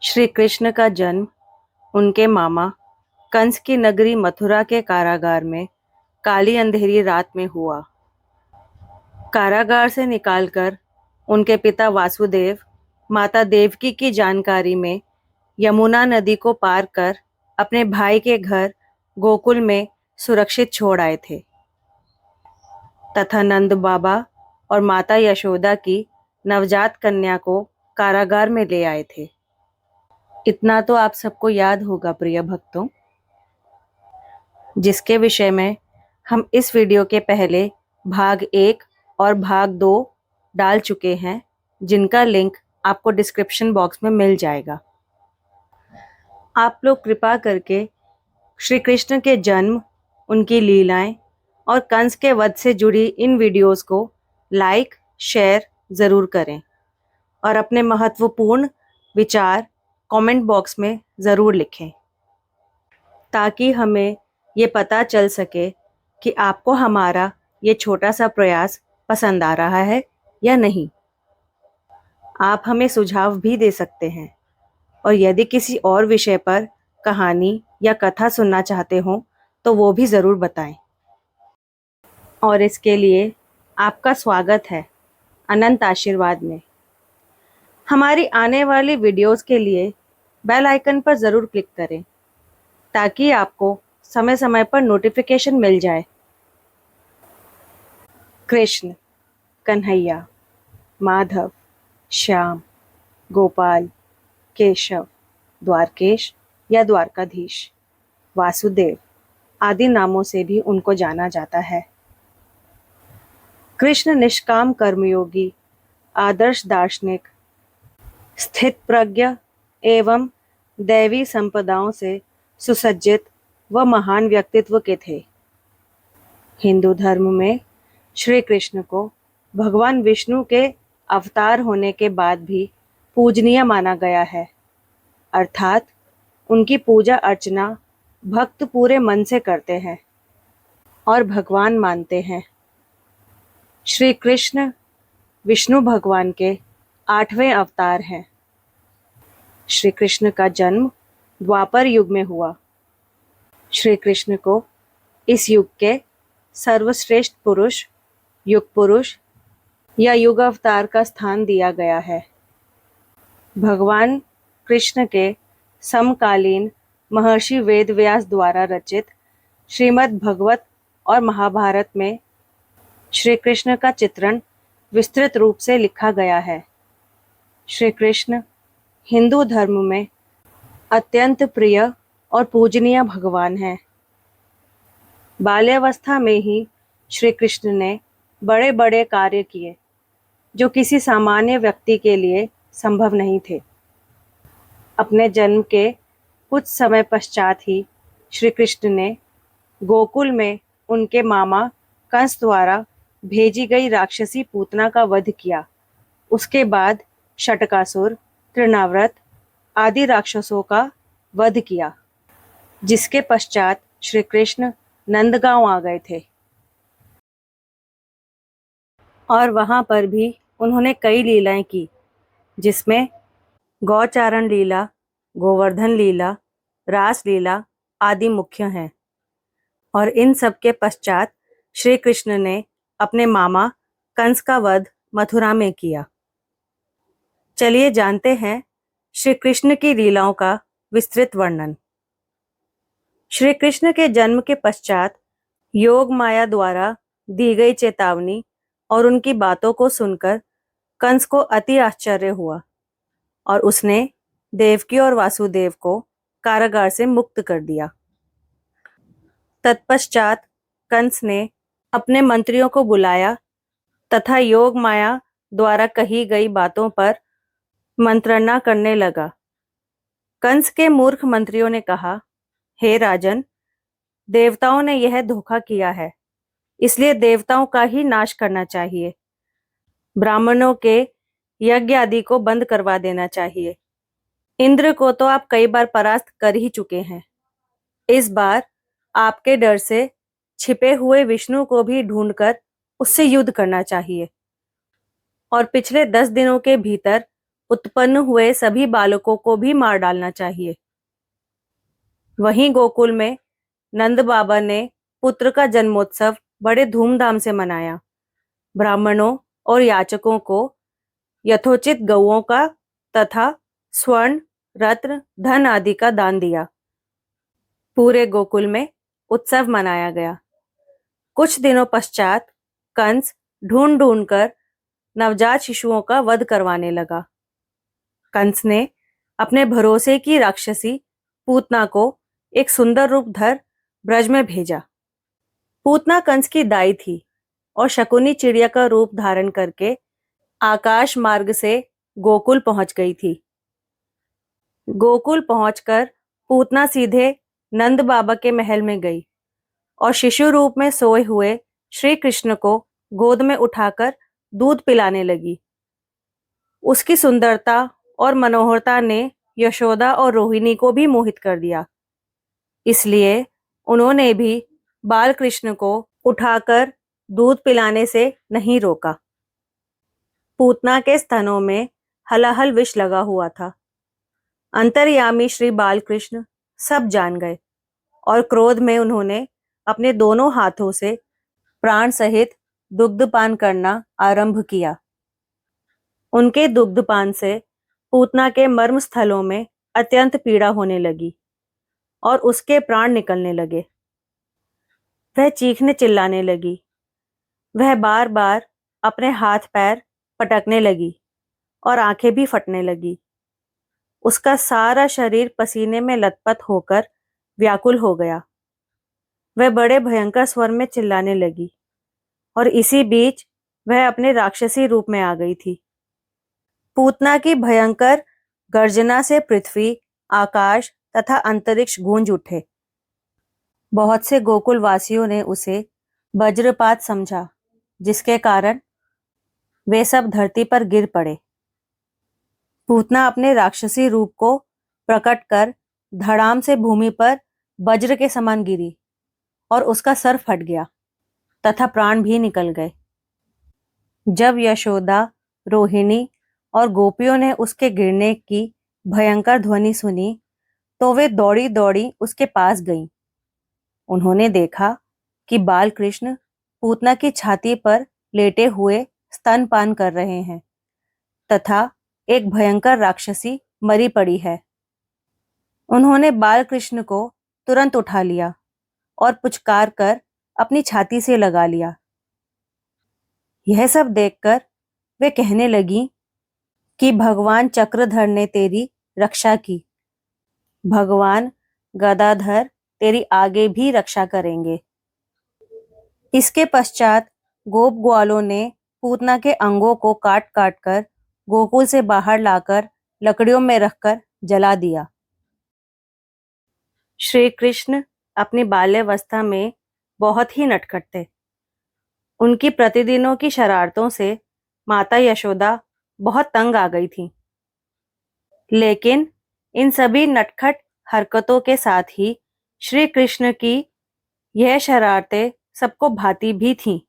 श्री कृष्ण का जन्म उनके मामा कंस की नगरी मथुरा के कारागार में काली अंधेरी रात में हुआ। कारागार से निकालकर उनके पिता वासुदेव माता देवकी की जानकारी में यमुना नदी को पार कर अपने भाई के घर गोकुल में सुरक्षित छोड़ आए थे तथा नंद बाबा और माता यशोदा की नवजात कन्या को कारागार में ले आए थे। इतना तो आप सबको याद होगा प्रिय भक्तों, जिसके विषय में हम इस वीडियो के पहले भाग 1 और भाग 2 डाल चुके हैं, जिनका लिंक आपको डिस्क्रिप्शन बॉक्स में मिल जाएगा। आप लोग कृपा करके श्री कृष्ण के जन्म, उनकी लीलाएं और कंस के वध से जुड़ी इन वीडियोस को लाइक शेयर ज़रूर करें और अपने महत्वपूर्ण विचार कमेंट बॉक्स में ज़रूर लिखें, ताकि हमें ये पता चल सके कि आपको हमारा ये छोटा सा प्रयास पसंद आ रहा है या नहीं। आप हमें सुझाव भी दे सकते हैं और यदि किसी और विषय पर कहानी या कथा सुनना चाहते हो तो वो भी ज़रूर बताएं। और इसके लिए आपका स्वागत है अनंत आशीर्वाद में। हमारी आने वाली वीडियोस के लिए बेल आइकन पर ज़रूर क्लिक करें, ताकि आपको समय समय पर नोटिफिकेशन मिल जाए। कृष्ण, कन्हैया, माधव, श्याम, गोपाल, केशव, द्वारकेश या द्वारकाधीश, वासुदेव आदि नामों से भी उनको जाना जाता है। कृष्ण निष्काम कर्मयोगी, आदर्श दार्शनिक, स्थित प्रज्ञ एवं दैवी संपदाओं से सुसज्जित व महान व्यक्तित्व के थे। हिंदू धर्म में श्री कृष्ण को भगवान विष्णु के अवतार होने के बाद भी पूजनीय माना गया है, अर्थात उनकी पूजा अर्चना भक्त पूरे मन से करते हैं और भगवान मानते हैं। श्री कृष्ण विष्णु भगवान के 8वें अवतार हैं। श्री कृष्ण का जन्म द्वापर युग में हुआ। श्री कृष्ण को इस युग के सर्वश्रेष्ठ पुरुष, युग पुरुष या युग अवतार का स्थान दिया गया है। भगवान कृष्ण के समकालीन महर्षि वेदव्यास द्वारा रचित श्रीमद् भगवत और महाभारत में श्री कृष्ण का चित्रण विस्तृत रूप से लिखा गया है। श्री कृष्ण हिंदू धर्म में अत्यंत प्रिय और पूजनीय भगवान हैं। बाल्यावस्था में ही श्री कृष्ण ने बड़े बड़े कार्य किए, जो किसी सामान्य व्यक्ति के लिए संभव नहीं थे। अपने जन्म के कुछ समय पश्चात ही श्री कृष्ण ने गोकुल में उनके मामा कंस द्वारा भेजी गई राक्षसी पूतना का वध किया। उसके बाद शटकासुर, तृणाव्रत आदि राक्षसों का वध किया, जिसके पश्चात श्री कृष्ण नंदगांव आ गए थे और वहां पर भी उन्होंने कई लीलाएं की, जिसमें गौचारण लीला, गोवर्धन लीला, रास लीला आदि मुख्य हैं। और इन सब के पश्चात श्री कृष्ण ने अपने मामा कंस का वध मथुरा में किया। चलिए जानते हैं श्री कृष्ण की लीलाओं का विस्तृत वर्णन। श्री कृष्ण के जन्म के पश्चात योग माया द्वारा दी गई चेतावनी और उनकी बातों को सुनकर कंस को अति आश्चर्य हुआ और उसने देवकी और वासुदेव को कारागार से मुक्त कर दिया। तत्पश्चात कंस ने अपने मंत्रियों को बुलाया तथा योग माया द्वारा कही गई बातों पर मंत्रणा करने लगा। कंस के मूर्ख मंत्रियों ने कहा, हे राजन, देवताओं ने यह धोखा किया है, इसलिए देवताओं का ही नाश करना चाहिए। ब्राह्मणों के यज्ञ आदि को बंद करवा देना चाहिए। इंद्र को तो आप कई बार परास्त कर ही चुके हैं। इस बार आपके डर से छिपे हुए विष्णु को भी ढूंढकर उससे युद्ध करना चाहिए और पिछले 10 दिनों के भीतर उत्पन्न हुए सभी बालकों को भी मार डालना चाहिए। वहीं गोकुल में नंद बाबा ने पुत्र का जन्मोत्सव बड़े धूमधाम से मनाया। ब्राह्मणों और याचकों को यथोचित गौओं का तथा स्वर्ण, रत्न, धन आदि का दान दिया। पूरे गोकुल में उत्सव मनाया गया। कुछ दिनों पश्चात कंस ढूंढ ढूंढ कर नवजात शिशुओं का वध करवाने लगा। कंस ने अपने भरोसे की राक्षसी पूतना को एक सुंदर रूप धर ब्रज में भेजा। पूतना कंस की दाई थी और शकुनी चिड़िया का रूप धारण करके आकाश मार्ग से गोकुल पहुंच गई थी। गोकुल पहुंचकर पूतना सीधे नंद बाबा के महल में गई और शिशु रूप में सोए हुए श्री कृष्ण को गोद में उठाकर दूध पिलाने लगी। उसकी सुंदरता और मनोहरता ने यशोदा और रोहिणी को भी मोहित कर दिया। इसलिए उन्होंने भी बाल कृष्ण को उठाकर दूध पिलाने से नहीं रोका। पूतना के स्तनों में हलाहल विष लगा हुआ था। अंतर्यामी श्री बालकृष्ण सब जान गए और क्रोध में उन्होंने अपने दोनों हाथों से प्राण सहित दुग्धपान करना आरंभ किया। उनके दुग्धपान से पूतना के मर्म स्थलों में अत्यंत पीड़ा होने लगी और उसके प्राण निकलने लगे। वह चीखने चिल्लाने लगी। वह बार बार अपने हाथ पैर पटकने लगी और आंखें भी फटने लगी। उसका सारा शरीर पसीने में लथपथ होकर व्याकुल हो गया। वह बड़े भयंकर स्वर में चिल्लाने लगी और इसी बीच वह अपने राक्षसी रूप में आ गई थी। पूतना की भयंकर गर्जना से पृथ्वी, आकाश तथा अंतरिक्ष गूंज उठे। बहुत से गोकुल वासियों ने उसे वज्रपात समझा, जिसके कारण वे सब धरती पर गिर पड़े। पूतना अपने राक्षसी रूप को प्रकट कर धड़ाम से भूमि पर वज्र के समान गिरी और उसका सर फट गया तथा प्राण भी निकल गए। जब यशोदा, रोहिणी और गोपियों ने उसके गिरने की भयंकर ध्वनि सुनी तो वे दौड़ी दौड़ी उसके पास गईं। उन्होंने देखा कि बाल कृष्ण पूतना की छाती पर लेटे हुए स्तनपान कर रहे हैं तथा एक भयंकर राक्षसी मरी पड़ी है। उन्होंने बाल कृष्ण को तुरंत उठा लिया और पुचकार कर अपनी छाती से लगा लिया। यह सब देखकर वे कहने लगी कि भगवान चक्रधर ने तेरी रक्षा की। भगवान गदाधर तेरी आगे भी रक्षा करेंगे। इसके पश्चात गोप ग्वालों ने पूतना के अंगों को काट काट कर गोकुल से बाहर लाकर लकड़ियों में रखकर जला दिया। श्री कृष्ण अपनी बाल्यावस्था में बहुत ही नटखट थे। उनकी प्रतिदिनों की शरारतों से माता यशोदा बहुत तंग आ गई थी। लेकिन इन सभी नटखट हरकतों के साथ ही श्री कृष्ण की यह शरारतें सबको भाती भी थीं।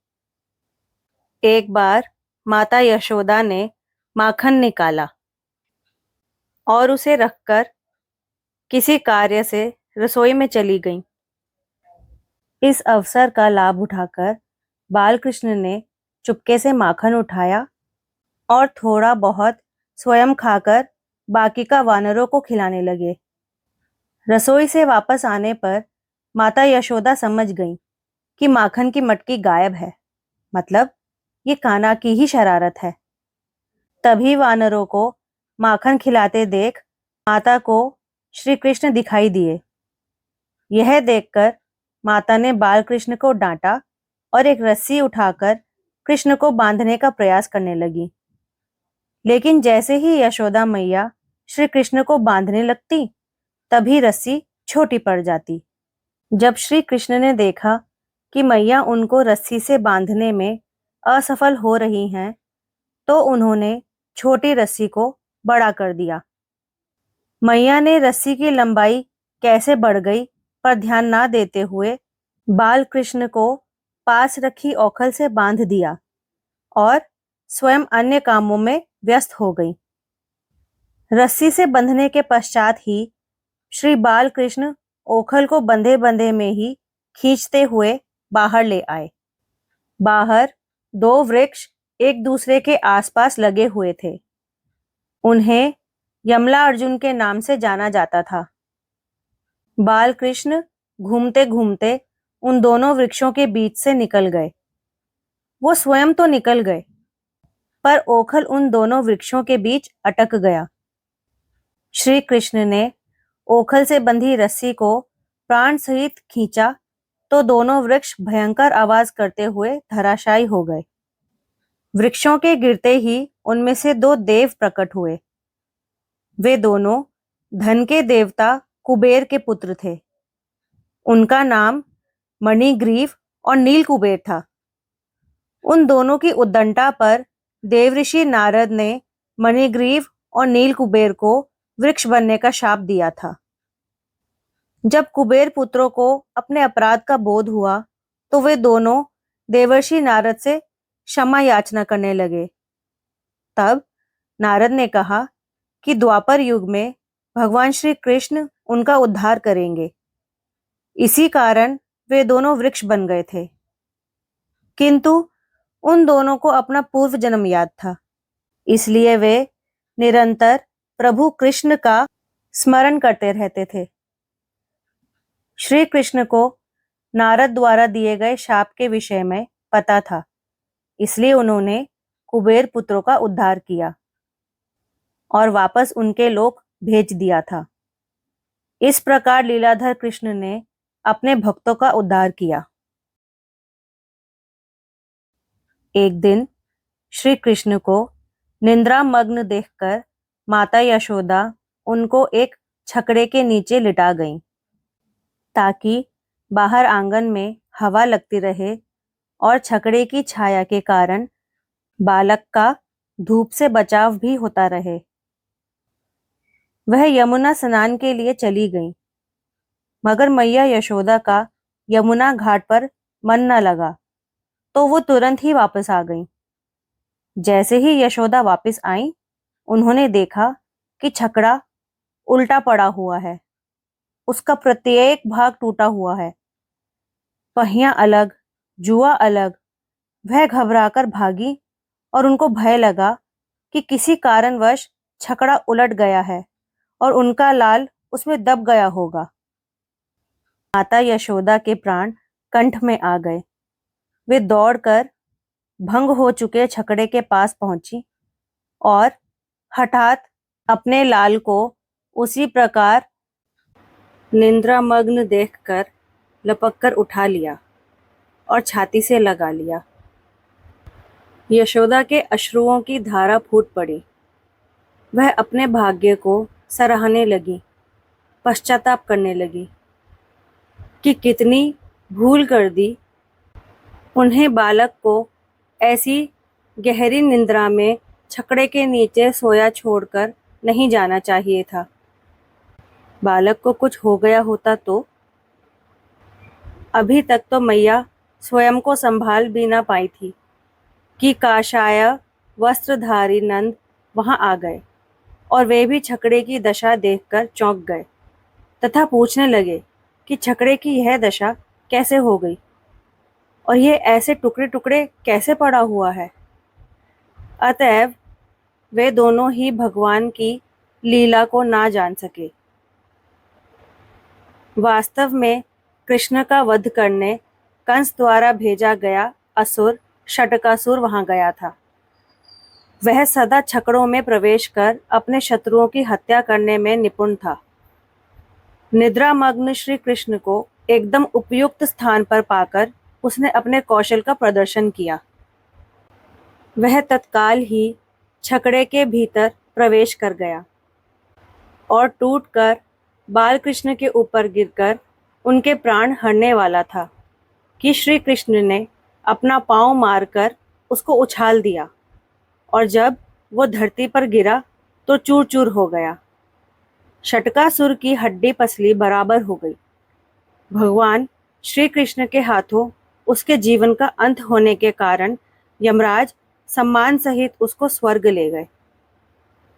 एक बार माता यशोदा ने माखन निकाला और उसे रखकर किसी कार्य से रसोई में चली गईं। इस अवसर का लाभ उठाकर बालकृष्ण ने चुपके से माखन उठाया और थोड़ा बहुत स्वयं खाकर बाकी का वानरों को खिलाने लगे। रसोई से वापस आने पर माता यशोदा समझ गईं कि माखन की मटकी गायब है, मतलब ये कान्हा की ही शरारत है। तभी वानरों को माखन खिलाते देख माता को श्री कृष्ण दिखाई दिए। यह देखकर माता ने बाल कृष्ण को डांटा और एक रस्सी उठाकर कृष्ण को बांधने का प्रयास करने लगी। लेकिन जैसे ही यशोदा मैया श्री कृष्ण को बांधने लगती, तभी रस्सी छोटी पड़ जाती। जब श्री कृष्ण ने देखा कि मैया उनको रस्सी से बांधने में असफल हो रही हैं, तो उन्होंने छोटी रस्सी को बड़ा कर दिया। मैया ने रस्सी की लंबाई कैसे बढ़ गई पर ध्यान ना देते हुए बाल कृष्ण को पास रखी औखल से बांध दिया और स्वयं अन्य कामों में व्यस्त हो गई। रस्सी से बंधने के पश्चात ही श्री बालकृष्ण ओखल को बंधे बंधे में ही खींचते हुए बाहर ले आए। बाहर दो वृक्ष एक दूसरे के आसपास लगे हुए थे। उन्हें यमला अर्जुन के नाम से जाना जाता था। बालकृष्ण घूमते घूमते उन दोनों वृक्षों के बीच से निकल गए। वो स्वयं तो निकल गए, पर ओखल उन दोनों वृक्षों के बीच अटक गया। श्री कृष्ण ने ओखल से बंधी रस्सी को प्राण सहित खींचा तो दोनों वृक्ष भयंकर आवाज करते हुए धराशायी हो गए। वृक्षों के गिरते ही उनमें से दो देव प्रकट हुए। वे दोनों धन के देवता कुबेर के पुत्र थे। उनका नाम मणिग्रीव और नील कुबेर था। उन दोनों की उद्दंडता पर देवऋषि नारद ने मणिग्रीव और नील कुबेर को वृक्ष बनने का शाप दिया था। जब कुबेर पुत्रों को अपने अपराध का बोध हुआ तो वे दोनों देवर्षि नारद से क्षमा याचना करने लगे। तब नारद ने कहा कि द्वापर युग में भगवान श्री कृष्ण उनका उद्धार करेंगे। इसी कारण वे दोनों वृक्ष बन गए थे। किंतु उन दोनों को अपना पूर्व जन्म याद था, इसलिए वे निरंतर प्रभु कृष्ण का स्मरण करते रहते थे। श्री कृष्ण को नारद द्वारा दिए गए शाप के विषय में पता था, इसलिए उन्होंने कुबेर पुत्रों का उद्धार किया और वापस उनके लोक भेज दिया था। इस प्रकार लीलाधर कृष्ण ने अपने भक्तों का उद्धार किया। एक दिन श्री कृष्ण को निद्रामग्न देखकर माता यशोदा उनको एक छकड़े के नीचे लिटा गईं, ताकि बाहर आंगन में हवा लगती रहे और छकड़े की छाया के कारण बालक का धूप से बचाव भी होता रहे। वह यमुना स्नान के लिए चली गईं, मगर मैया यशोदा का यमुना घाट पर मन न लगा, तो वो तुरंत ही वापस आ गईं। जैसे ही यशोदा वापस आईं, उन्होंने देखा कि छकड़ा उल्टा पड़ा हुआ है। उसका प्रत्येक भाग टूटा हुआ है। पहिया अलग, जुआ अलग। वह घबराकर भागी और उनको भय लगा कि किसी कारणवश छकड़ा उलट गया है और उनका लाल उसमें दब गया होगा। माता यशोदा के प्राण कंठ में आ गए। वे दौड़कर भंग हो चुके छकड़े के पास पहुंची और हठात अपने लाल को उसी प्रकार निद्रामग्न देखकर लपककर उठा लिया और छाती से लगा लिया। यशोदा के अश्रुओं की धारा फूट पड़ी। वह अपने भाग्य को सराहने लगी, पश्चाताप करने लगी कि कितनी भूल कर दी। उन्हें बालक को ऐसी गहरी निद्रा में छकड़े के नीचे सोया छोड़कर नहीं जाना चाहिए था। बालक को कुछ हो गया होता तो? अभी तक तो मैया स्वयं को संभाल भी ना पाई थी कि काशाय वस्त्रधारी नंद वहां आ गए और वे भी छकड़े की दशा देखकर चौंक गए तथा पूछने लगे कि छकड़े की यह दशा कैसे हो गई और यह ऐसे टुकड़े टुकड़े कैसे पड़ा हुआ है। अतएव वे दोनों ही भगवान की लीला को ना जान सके। वास्तव में कृष्ण का वध करने कंस द्वारा भेजा गया असुर शटकासुर वहां गया था। वह सदा छकड़ों में प्रवेश कर अपने शत्रुओं की हत्या करने में निपुण था। निद्रामग्न श्री कृष्ण को एकदम उपयुक्त स्थान पर पाकर उसने अपने कौशल का प्रदर्शन किया। वह तत्काल ही छकड़े के भीतर प्रवेश कर गया और टूटकर बालकृष्ण के ऊपर गिरकर उनके प्राण हरने वाला था कि श्री कृष्ण ने अपना पांव मारकर उसको उछाल दिया और जब वो धरती पर गिरा तो चूर चूर हो गया। शटकासुर की हड्डी पसली बराबर हो गई। भगवान श्री कृष्ण के हाथों उसके जीवन का अंत होने के कारण यमराज सम्मान सहित उसको स्वर्ग ले गए।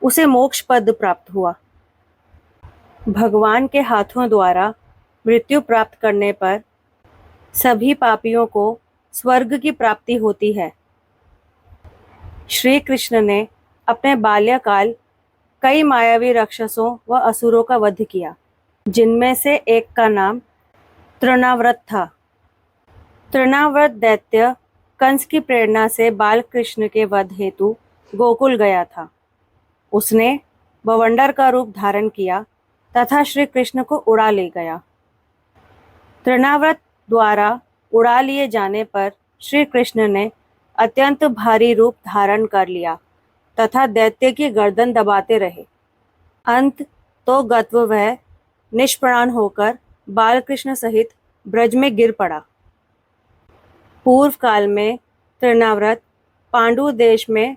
उसे मोक्ष पद प्राप्त हुआ। भगवान के हाथों द्वारा मृत्यु प्राप्त करने पर सभी पापियों को स्वर्ग की प्राप्ति होती है। श्री कृष्ण ने अपने बाल्यकाल कई मायावी राक्षसों व असुरों का वध किया, जिनमें से एक का नाम तृणाव्रत था। तृणाव्रत दैत्य कंस की प्रेरणा से बाल कृष्ण के वध हेतु गोकुल गया था। उसने बवंडर का रूप धारण किया तथा श्री कृष्ण को उड़ा ले गया। तृणाव्रत द्वारा उड़ा लिए जाने पर श्री कृष्ण ने अत्यंत भारी रूप धारण कर लिया तथा दैत्य की गर्दन दबाते रहे। अंत तो गत्व वह निष्प्राण होकर बालकृष्ण सहित ब्रज में गिर पड़ा। पूर्व काल में तृणाव्रत पांडु देश में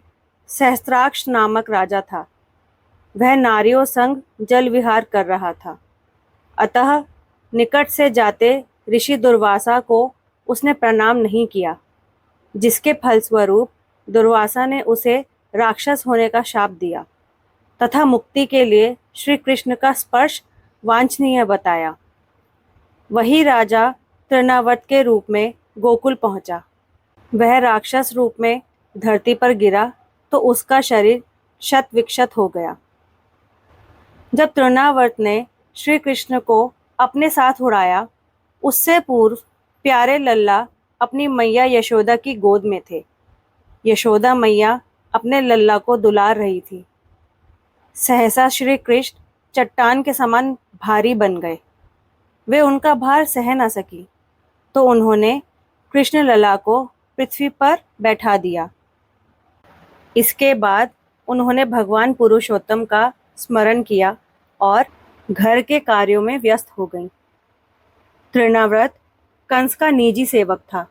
सहस्त्राक्ष नामक राजा था। वह नारियों संग जल विहार कर रहा था। अतः निकट से जाते ऋषि दुर्वासा को उसने प्रणाम नहीं किया, जिसके फलस्वरूप दुर्वासा ने उसे राक्षस होने का शाप दिया तथा मुक्ति के लिए श्री कृष्ण का स्पर्श वांछनीय बताया। वही राजा तृणावर्त के रूप में गोकुल पहुंचा। वह राक्षस रूप में धरती पर गिरा तो उसका शरीर शत विक्षत हो गया। जब तृणावर्त ने श्री कृष्ण को अपने साथ उड़ाया, उससे पूर्व प्यारे लल्ला अपनी मैया यशोदा की गोद में थे। यशोदा मैया अपने लल्ला को दुलार रही थी। सहसा श्री कृष्ण चट्टान के समान भारी बन गए। वे उनका भार सह न सकी, तो उन्होंने कृष्ण लला को पृथ्वी पर बैठा दिया। इसके बाद उन्होंने भगवान पुरुषोत्तम का स्मरण किया और घर के कार्यों में व्यस्त हो गईं। तृणाव्रत कंस का निजी सेवक था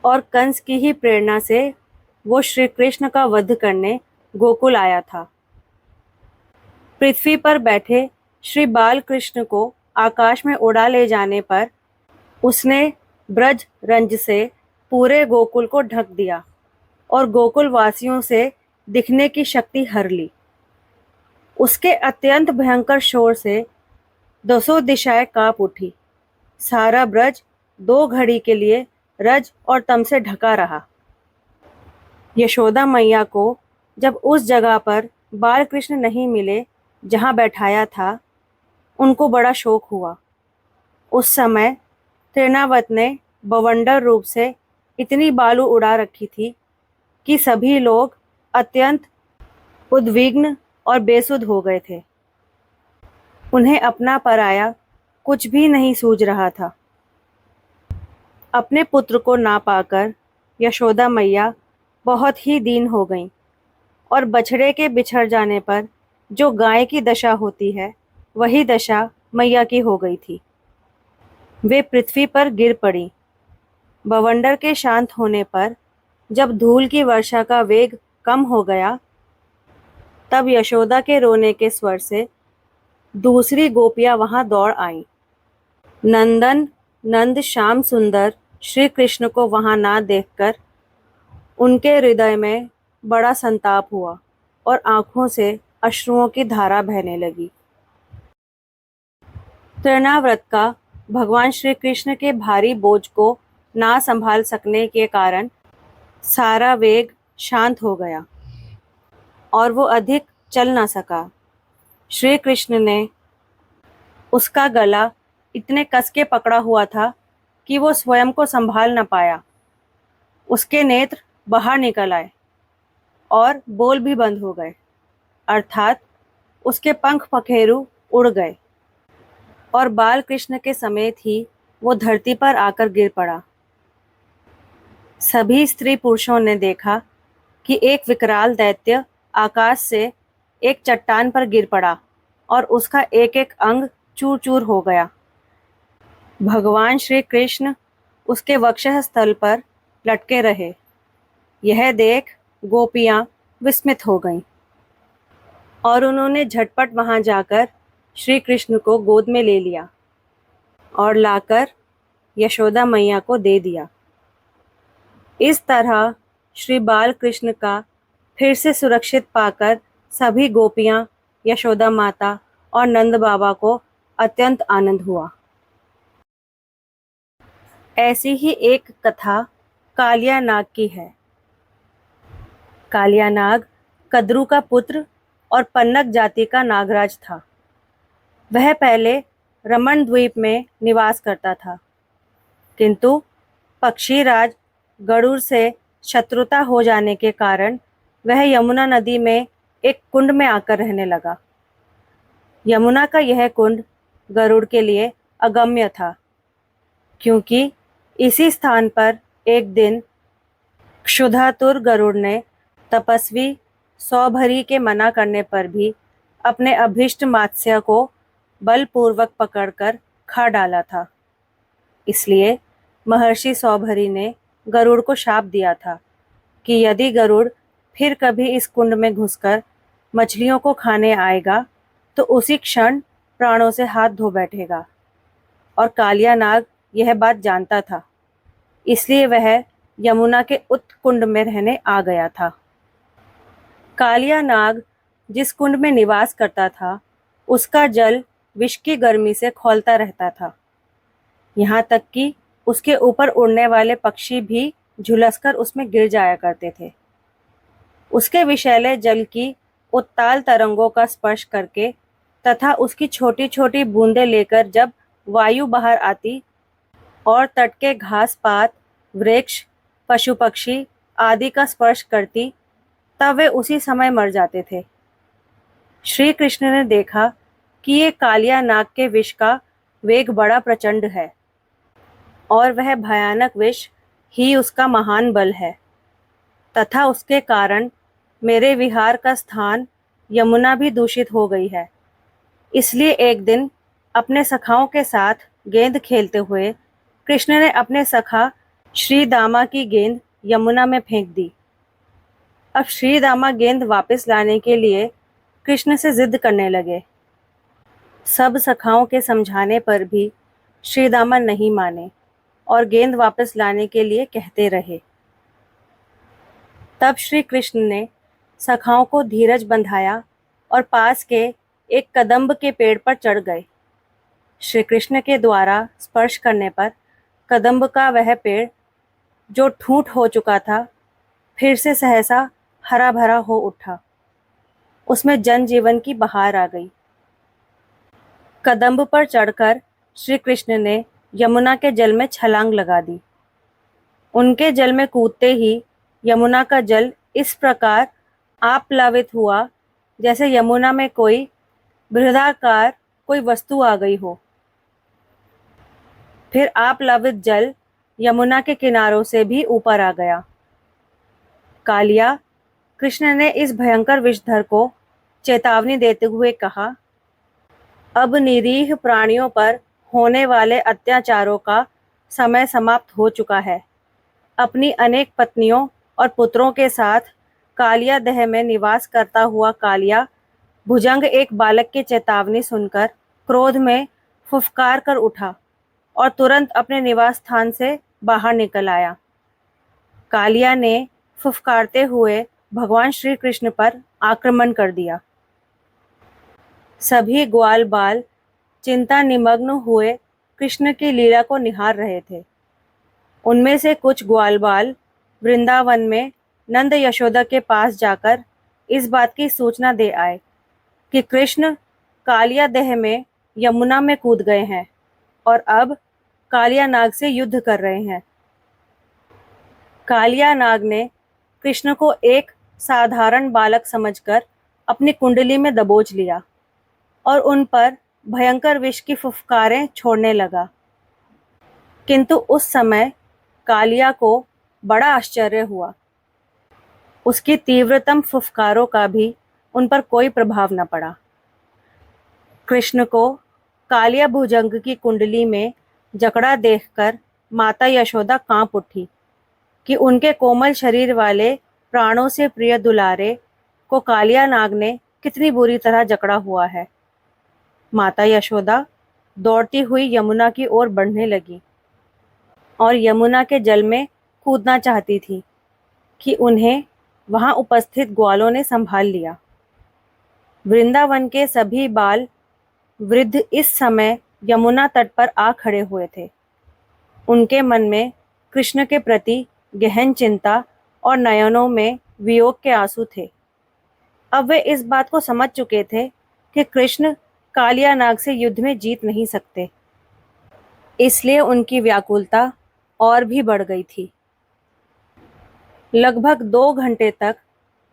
और कंस की ही प्रेरणा से वो श्री कृष्ण का वध करने गोकुल आया था। पृथ्वी पर बैठे श्री बाल कृष्ण को आकाश में उड़ा ले जाने पर उसने ब्रज रंज से पूरे गोकुल को ढक दिया और गोकुल वासियों से दिखने की शक्ति हर ली। उसके अत्यंत भयंकर शोर से दसों दिशाएं कांप उठी। सारा ब्रज 2 घड़ी के लिए रज और तम से ढका रहा। यशोदा मैया को जब उस जगह पर बाल कृष्ण नहीं मिले जहाँ बैठाया था, उनको बड़ा शोक हुआ। उस समय तृणावत ने बवंडर रूप से इतनी बालू उड़ा रखी थी कि सभी लोग अत्यंत उद्विग्न और बेसुध हो गए थे। उन्हें अपना पराया कुछ भी नहीं सूझ रहा था। अपने पुत्र को ना पाकर यशोदा मैया बहुत ही दीन हो गईं और बछड़े के बिछड़ जाने पर जो गाय की दशा होती है, वही दशा मैया की हो गई थी। वे पृथ्वी पर गिर पड़ी। बवंडर के शांत होने पर जब धूल की वर्षा का वेग कम हो गया, तब यशोदा के रोने के स्वर से दूसरी गोपियां वहां दौड़ आईं। नंदन नंद श्याम सुंदर श्री कृष्ण को वहां ना देखकर उनके हृदय में बड़ा संताप हुआ और आंखों से अश्रुओं की धारा बहने लगी। तृणाव्रत का भगवान श्री कृष्ण के भारी बोझ को ना संभाल सकने के कारण सारा वेग शांत हो गया और वो अधिक चल ना सका। श्री कृष्ण ने उसका गला इतने कस के पकड़ा हुआ था कि वो स्वयं को संभाल न पाया। उसके नेत्र बाहर निकल आए और बोल भी बंद हो गए, अर्थात उसके पंख पखेरु उड़ गए और बाल कृष्ण के समेत ही वो धरती पर आकर गिर पड़ा। सभी स्त्री पुरुषों ने देखा कि एक विकराल दैत्य आकाश से एक चट्टान पर गिर पड़ा और उसका एक एक अंग चूर चूर हो गया। भगवान श्री कृष्ण उसके वक्षः स्थल पर लटके रहे। यह देख गोपियां विस्मित हो गईं और उन्होंने झटपट वहां जाकर श्री कृष्ण को गोद में ले लिया और लाकर यशोदा मैया को दे दिया। इस तरह श्री बाल कृष्ण का फिर से सुरक्षित पाकर सभी गोपियाँ, यशोदा माता और नंद बाबा को अत्यंत आनंद हुआ। ऐसी ही एक कथा कालिया नाग की है। कालिया नाग कद्रू का पुत्र और पन्नग जाति का नागराज था। वह पहले रमन द्वीप में निवास करता था, किंतु पक्षीराज गरुड़ से शत्रुता हो जाने के कारण वह यमुना नदी में एक कुंड में आकर रहने लगा। यमुना का यह कुंड गरुड़ के लिए अगम्य था, क्योंकि इसी स्थान पर एक दिन क्षुधातुर गरुड़ ने तपस्वी सौभरी के मना करने पर भी अपने अभीष्ट मत्स्य को बलपूर्वक पकड़कर खा डाला था। इसलिए महर्षि सौभरी ने गरुड़ को शाप दिया था कि यदि गरुड़ फिर कभी इस कुंड में घुसकर मछलियों को खाने आएगा तो उसी क्षण प्राणों से हाथ धो बैठेगा। और कालिया नाग यह बात जानता था, इसलिए वह यमुना के उत्कुंड में रहने आ गया था। कालिया नाग जिस कुंड में निवास करता था, उसका जल विष की गर्मी से खौलता रहता था। यहाँ तक कि उसके ऊपर उड़ने वाले पक्षी भी झुलसकर उसमें गिर जाया करते थे। उसके विषैले जल की उत्ताल तरंगों का स्पर्श करके तथा उसकी छोटी छोटी बूंदें लेकर जब वायु बाहर आती और तट के घास पात, वृक्ष, पशु पक्षी आदि का स्पर्श करती, तब वे उसी समय मर जाते थे। श्री कृष्ण ने देखा कि ये कालिया नाग के विष का वेग बड़ा प्रचंड है और वह भयानक विष ही उसका महान बल है, तथा उसके कारण मेरे विहार का स्थान यमुना भी दूषित हो गई है। इसलिए एक दिन अपने सखाओं के साथ गेंद खेलते हुए कृष्ण ने अपने सखा श्रीदामा की गेंद यमुना में फेंक दी। अब श्रीदामा गेंद वापस लाने के लिए कृष्ण से जिद करने लगे। सब सखाओं के समझाने पर भी श्रीदामा नहीं माने और गेंद वापस लाने के लिए कहते रहे। तब श्री कृष्ण ने सखाओं को धीरज बंधाया और पास के एक कदम्ब के पेड़ पर चढ़ गए। श्री कृष्ण के द्वारा स्पर्श करने पर कदम्ब का वह पेड़, जो ठूंठ हो चुका था, फिर से सहसा हरा भरा हो उठा। उसमें जनजीवन की बहार आ गई। कदम्ब पर चढ़कर श्री कृष्ण ने यमुना के जल में छलांग लगा दी। उनके जल में कूदते ही यमुना का जल इस प्रकार आप्लावित हुआ जैसे यमुना में कोई बृहदाकार कोई वस्तु आ गई हो। फिर आप्लावित जल यमुना के किनारों से भी ऊपर आ गया। कालिया कृष्ण ने इस भयंकर विषधर को चेतावनी देते हुए कहा, अब निरीह प्राणियों पर होने वाले अत्याचारों का समय समाप्त हो चुका है। अपनी अनेक पत्नियों और पुत्रों के साथ कालिया दह में निवास करता हुआ कालिया भुजंग एक बालक की चेतावनी सुनकर क्रोध में फुफकार कर उठा और तुरंत अपने निवास स्थान से बाहर निकल आया। कालिया ने फुफकारते हुए भगवान श्री कृष्ण पर आक्रमण कर दिया। सभी ग्वाल बाल चिंता निमग्न हुए कृष्ण की लीला को निहार रहे थे। उनमें से कुछ ग्वाल बाल वृंदावन में नंद यशोदा के पास जाकर इस बात की सूचना दे आए कि कृष्ण कालिया दह में यमुना में कूद गए हैं और अब कालिया नाग से युद्ध कर रहे हैं। कालिया नाग ने कृष्ण को एक साधारण बालक समझकर अपनी कुंडली में दबोच लिया और उन पर भयंकर विष की फुफकारें छोड़ने लगा। किंतु उस समय कालिया को बड़ा आश्चर्य हुआ। उसकी तीव्रतम फुफकारों का भी उन पर कोई प्रभाव न पड़ा। कृष्ण को कालिया भुजंग की कुंडली में जकड़ा देखकर माता यशोदा कांप उठी कि उनके कोमल शरीर वाले प्राणों से प्रिय दुलारे को कालिया नाग ने कितनी बुरी तरह जकड़ा हुआ है। माता यशोदा दौड़ती हुई यमुना की ओर बढ़ने लगी और यमुना के जल में कूदना चाहती थी कि उन्हें वहां उपस्थित ग्वालों ने संभाल लिया। वृंदावन के सभी बाल वृद्ध इस समय यमुना तट पर आ खड़े हुए थे। उनके मन में कृष्ण के प्रति गहन चिंता और नयनों में वियोग के आंसू थे। अब वे इस बात को समझ चुके थे कि कृष्ण कालिया नाग से युद्ध में जीत नहीं सकते, इसलिए उनकी व्याकुलता और भी बढ़ गई थी। लगभग 2 घंटे तक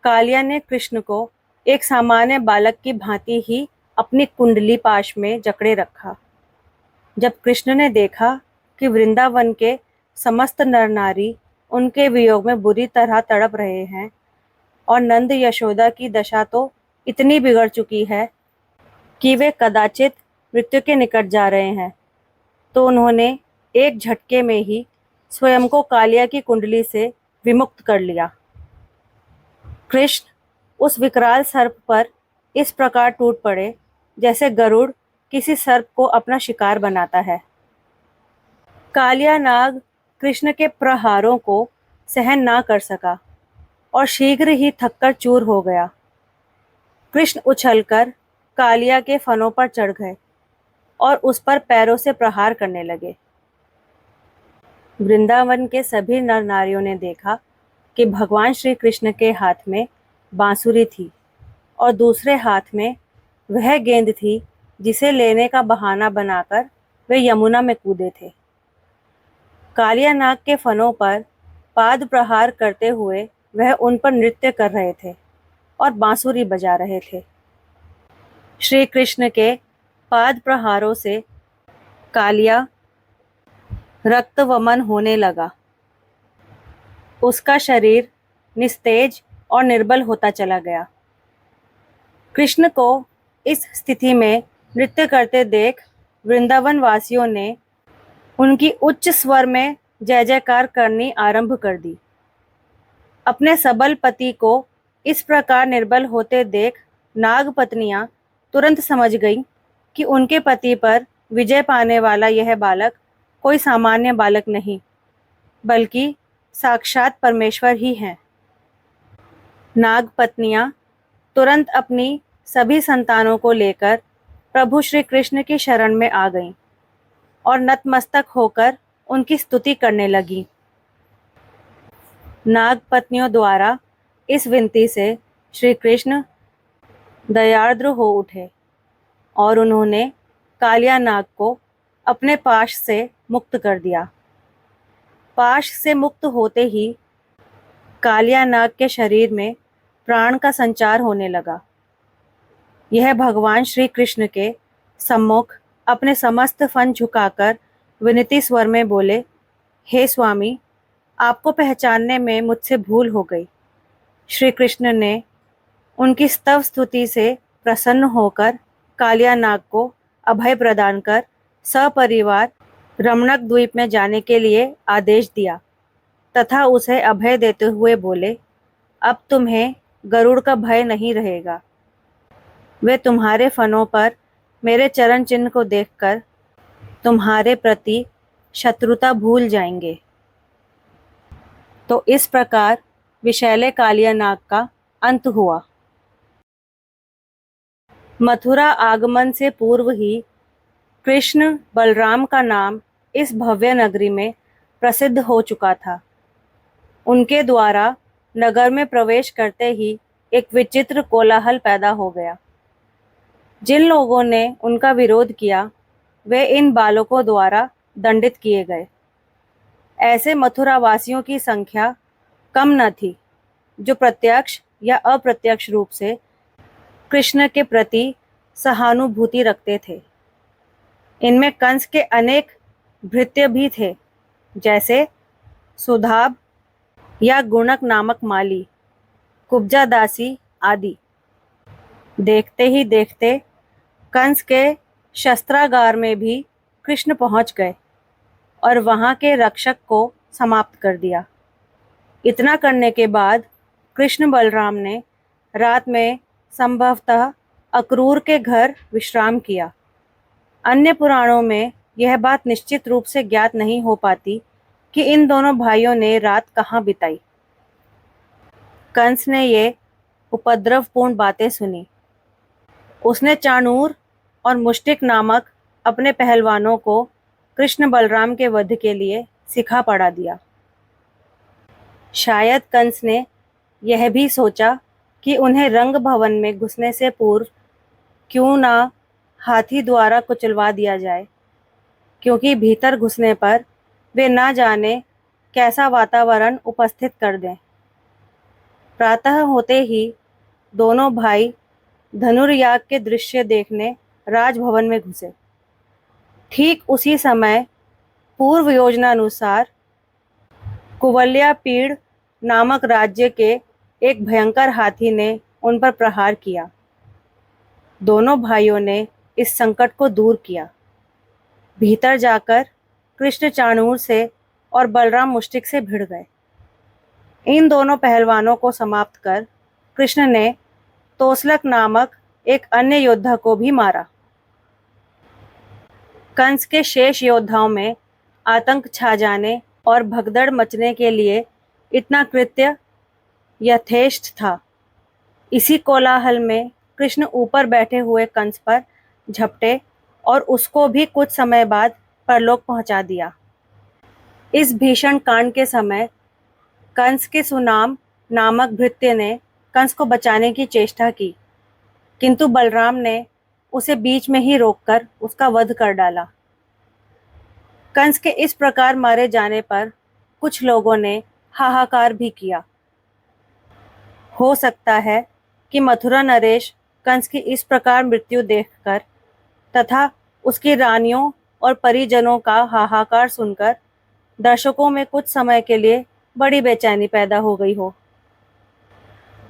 कालिया ने कृष्ण को एक सामान्य बालक की भांति ही अपनी कुंडली पाश में जकड़े रखा। जब कृष्ण ने देखा कि वृंदावन के समस्त नर नारी उनके वियोग में बुरी तरह तड़प रहे हैं और नंद यशोदा की दशा तो इतनी बिगड़ चुकी है कि वे कदाचित मृत्यु के निकट जा रहे हैं, तो उन्होंने एक झटके में ही स्वयं को कालिया की कुंडली से विमुक्त कर लिया। कृष्ण उस विकराल सर्प पर इस प्रकार टूट पड़े जैसे गरुड़ किसी सर्प को अपना शिकार बनाता है। कालिया नाग कृष्ण के प्रहारों को सहन ना कर सका और शीघ्र ही थककर चूर हो गया। कृष्ण उछलकर कालिया के फनों पर चढ़ गए और उस पर पैरों से प्रहार करने लगे। वृंदावन के सभी नर नारियों ने देखा कि भगवान श्री कृष्ण के हाथ में बांसुरी थी और दूसरे हाथ में वह गेंद थी जिसे लेने का बहाना बनाकर वे यमुना में कूदे थे। कालिया नाग के फनों पर पाद प्रहार करते हुए वह उन पर नृत्य कर रहे थे और बांसुरी बजा रहे थे। श्री कृष्ण के पाद प्रहारों से कालिया रक्तवमन होने लगा। उसका शरीर निस्तेज और निर्बल होता चला गया। कृष्ण को इस स्थिति में नृत्य करते देख वृंदावन वासियों ने उनकी उच्च स्वर में जय जयकार करनी आरंभ कर दी। अपने सबल पति को इस प्रकार निर्बल होते देख नाग पत्नियां तुरंत समझ गईं कि उनके पति पर विजय पाने वाला यह बालक कोई सामान्य बालक नहीं, बल्कि साक्षात परमेश्वर ही हैं। नाग पत्नियां तुरंत अपनी सभी संतानों को लेकर प्रभु श्री कृष्ण की शरण में आ गईं और नतमस्तक होकर उनकी स्तुति करने लगी। नाग पत्नियों द्वारा इस विनती से श्री कृष्ण दयार्द्र हो उठे और उन्होंने कालिया नाग को अपने पाश से मुक्त कर दिया। पाश से मुक्त होते ही कालिया नाग के शरीर में प्राण का संचार होने लगा। यह भगवान श्री कृष्ण के सम्मुख अपने समस्त फन झुकाकर विनती स्वर में बोले, हे स्वामी, आपको पहचानने में मुझसे भूल हो गई। श्री कृष्ण ने उनकी स्तव स्तुति से प्रसन्न होकर कालिया नाग को अभय प्रदान कर सपरिवार रमणक द्वीप में जाने के लिए आदेश दिया तथा उसे अभय देते हुए बोले, अब तुम्हें गरुड़ का भय नहीं रहेगा। वे तुम्हारे फनों पर मेरे चरण चिन्ह को देखकर तुम्हारे प्रति शत्रुता भूल जाएंगे। तो इस प्रकार विषैले कालिया नाग का अंत हुआ। मथुरा आगमन से पूर्व ही कृष्ण बलराम का नाम इस भव्य नगरी में प्रसिद्ध हो चुका था। उनके द्वारा नगर में प्रवेश करते ही एक विचित्र कोलाहल पैदा हो गया। जिन लोगों ने उनका विरोध किया वे इन बालकों द्वारा दंडित किए गए। ऐसे मथुरा वासियों की संख्या कम न थी जो प्रत्यक्ष या अप्रत्यक्ष रूप से कृष्ण के प्रति सहानुभूति रखते थे। इनमें कंस के अनेक भृत्य भी थे, जैसे सुधाब या गुणक नामक माली, कुब्जा दासी आदि। देखते ही देखते कंस के शस्त्रागार में भी कृष्ण पहुंच गए और वहां के रक्षक को समाप्त कर दिया। इतना करने के बाद कृष्ण बलराम ने रात में संभवतः अक्रूर के घर विश्राम किया। अन्य पुराणों में यह बात निश्चित रूप से ज्ञात नहीं हो पाती कि इन दोनों भाइयों ने रात कहाँ बिताई। कंस ने ये उपद्रवपूर्ण बातें सुनी उसने चाणूर और मुष्टिक नामक अपने पहलवानों को कृष्ण बलराम के वध के लिए सिखा पढ़ा दिया। शायद कंस ने यह भी सोचा कि उन्हें रंग भवन में घुसने से पूर्व क्यों ना हाथी द्वारा कुचलवा दिया जाए, क्योंकि भीतर घुसने पर वे ना जाने कैसा वातावरण उपस्थित कर दें। प्रातः होते ही दोनों भाई धनुर्याग के दृश्य देखने राजभवन में घुसे। ठीक उसी समय पूर्व योजनानुसार कुवलयापीड़ नामक राज्य के एक भयंकर हाथी ने उन पर प्रहार किया। दोनों भाइयों ने इस संकट को दूर किया। भीतर जाकर कृष्ण चाणूर से और बलराम मुष्टिक से भिड़ गए। इन दोनों पहलवानों को समाप्त कर कृष्ण ने तोसलक नामक एक अन्य योद्धा को भी मारा। कंस के शेष योद्धाओं में आतंक छा जाने और भगदड़ मचने के लिए इतना कृत्य यथेष्ट था। इसी कोलाहल में कृष्ण ऊपर बैठे हुए कंस पर झपटे और उसको भी कुछ समय बाद परलोक पहुंचा दिया। इस भीषण कांड के समय कंस के सुनाम नामक भृत्य ने कंस को बचाने की चेष्टा की, किंतु बलराम ने उसे बीच में ही रोककर उसका वध कर डाला। कंस के इस प्रकार मारे जाने पर कुछ लोगों ने हाहाकार भी किया। हो सकता है कि मथुरा नरेश कंस की इस प्रकार मृत्यु देखकर तथा उसकी रानियों और परिजनों का हाहाकार सुनकर दर्शकों में कुछ समय के लिए बड़ी बेचैनी पैदा हो गई हो।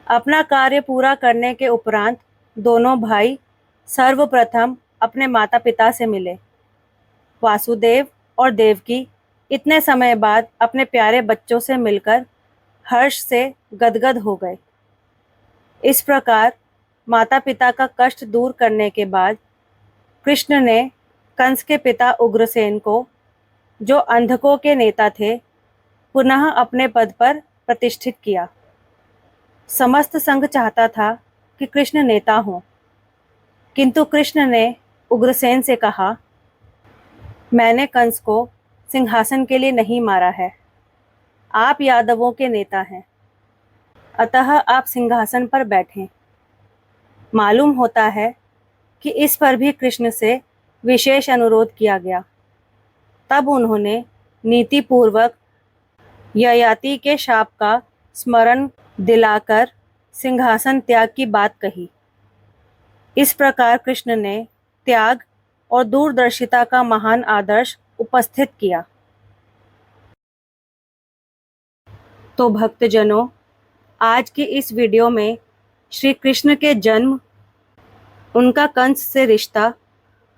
अपना कार्य पूरा करने के उपरांत दोनों भाई सर्वप्रथम अपने माता पिता से मिले। वासुदेव और देवकी इतने समय बाद अपने प्यारे बच्चों से मिलकर हर्ष से गदगद हो गए। इस प्रकार माता पिता का कष्ट दूर करने के बाद कृष्ण ने कंस के पिता उग्रसेन को, जो अंधकों के नेता थे, पुनः अपने पद पर प्रतिष्ठित किया। समस्त संघ चाहता था कि कृष्ण नेता हों, किंतु कृष्ण ने उग्रसेन से कहा, मैंने कंस को सिंहासन के लिए नहीं मारा है। आप यादवों के नेता हैं, अतः आप सिंहासन पर बैठें। मालूम होता है कि इस पर भी कृष्ण से विशेष अनुरोध किया गया। तब उन्होंने नीतिपूर्वक ययाति के शाप का स्मरण दिलाकर सिंहासन त्याग की बात कही। इस प्रकार कृष्ण ने त्याग और दूरदर्शिता का महान आदर्श उपस्थित किया। तो भक्तजनों, आज की इस वीडियो में श्री कृष्ण के जन्म, उनका कंस से रिश्ता,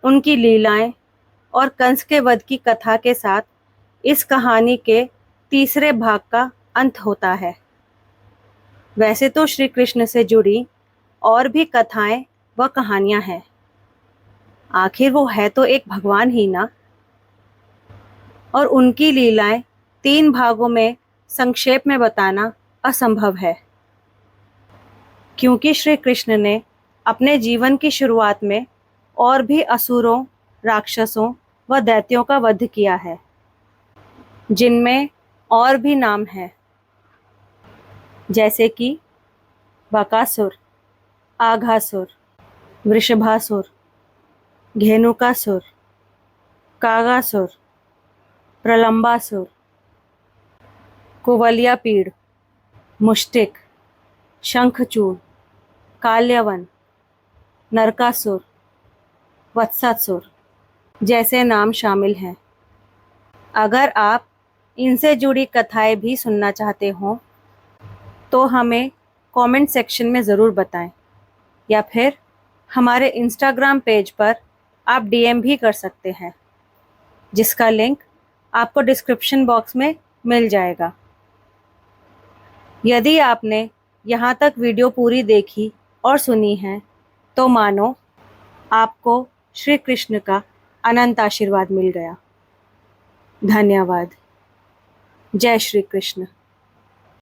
उनकी लीलाएं और कंस के वध की कथा के साथ इस कहानी के तीसरे भाग का अंत होता है। वैसे तो श्री कृष्ण से जुड़ी और भी कथाएं व कहानियां हैं। आखिर वो है तो एक भगवान ही ना। और उनकी लीलाएं 3 भागों में संक्षेप में बताना असंभव है, क्योंकि श्री कृष्ण ने अपने जीवन की शुरुआत में और भी असुरों, राक्षसों व दैत्यों का वध किया है, जिनमें और भी नाम हैं, जैसे कि बकासुर, आघासुर, वृषभासुर, घेनुकासुर, कागासुर, प्रलंबासुर, कुवलयापीड़, मुष्टिक, शंखचूड़, काल्यवन, नरकासुर, वत्सासुर जैसे नाम शामिल हैं। अगर आप इनसे जुड़ी कथाएं भी सुनना चाहते हो तो हमें कमेंट सेक्शन में ज़रूर बताएं, या फिर हमारे इंस्टाग्राम पेज पर आप डीएम भी कर सकते हैं, जिसका लिंक आपको डिस्क्रिप्शन बॉक्स में मिल जाएगा। यदि आपने यहाँ तक वीडियो पूरी देखी और सुनी है तो मानो आपको श्री कृष्ण का अनंत आशीर्वाद मिल गया। धन्यवाद। जय श्री कृष्ण।